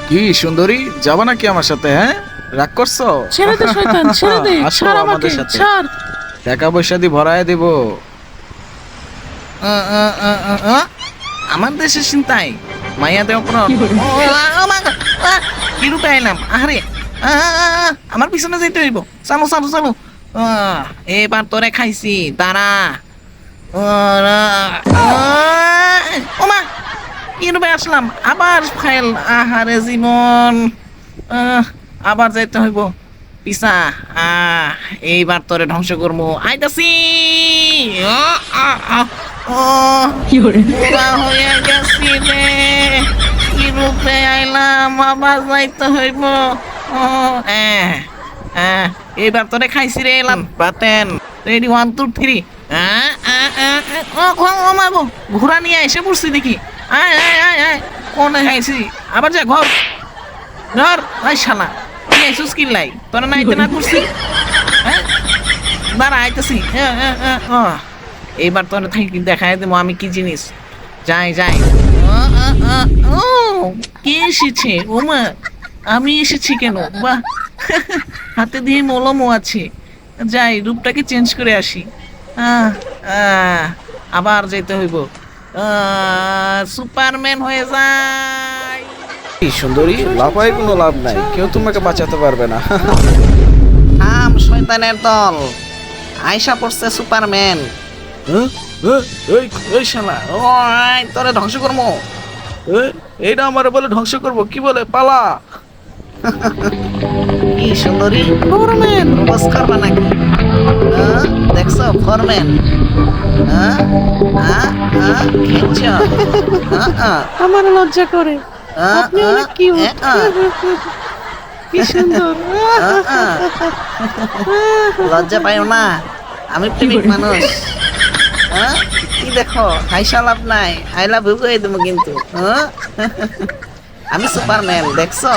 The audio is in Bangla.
কি সুন্দরী, যাবা নাকি আমার সাথে? হ্যাঁ, রাগ করছো? ছেড়ে দে শয়তান, ছেড়ে দে, আসো ছাড় আমাকে, আমাদের সাথে। ছাড়। টাকা পয়সা দিয়ে ভরায় দেব। আমার দেশের চিন্তায় মাইয়া দেওয়া কোনো কি রূপে আইলাম? আরে আমার পিছনে যেতে হইব। চালো চালো চালো। এবার তোরে খাইছি, দাঁড়া। ওমা, কি রূপে আসলাম? আবার ফাইল। আহারে জীবন, আবার যাইতে হইব পিসা। এইবার তোরে ধ্বংস করবো, আইতাছি। পুরা হইয়া গেছি রে, কি রূপে আইলাম, আবার যাইতে হইব। এইবার তোরে খাইছি রে। এলাম বাতেন, রেডি, 1 2 3। ঘোড়া নিয়ে এসে পড়ছি দেখি। আয় আয় আয় আয়, কোনে খাইছি? আবার যা ঘর ঘর। আই শালা, তুই আইসুস কি লাই? তোরা নাইতে না করছি? দাঁড়া, আইতেছি। এইবার তোর থাকি দেখাই দেবো আমি কি জিনিস। যাই যাই। কে এসেছে? ওমা, আমি এসেছি কেন? বাহ, হাতে দিয়ে মলমও আছে। যাই, রূপটাকে চেঞ্জ করে আসি। আবার যেতে হইব। সুপারম্যান হয়ে যায়। কি সুন্দরী, লাফায় কোনো লাভ নাই, কেউ তোমাকে বাঁচাতে পারবে না। শয়তানের দল, আয়সা পড়ছে সুপারম্যান। এই শালা, ওই তোরে ধ্বংস করবো। এইটা আমার বলে ধ্বংস করব? কি বলে? পালা। কি সুন্দরী, ফোরম্যান প্রপোজ করবা নাকি? দেখছো ফোরম্যান? খেলছ? আমার লজ্জা করে, আপনি অনেক কিউট, কি সুন্দর। লজ্জা পাইও না, আমি প্রেমিক মানুষ। কি দেখো, হাইসা লাভ নাই, আই লাভ ইউ কই দেবো কিন্তু। আমি সুপারম্যান, দেখছো?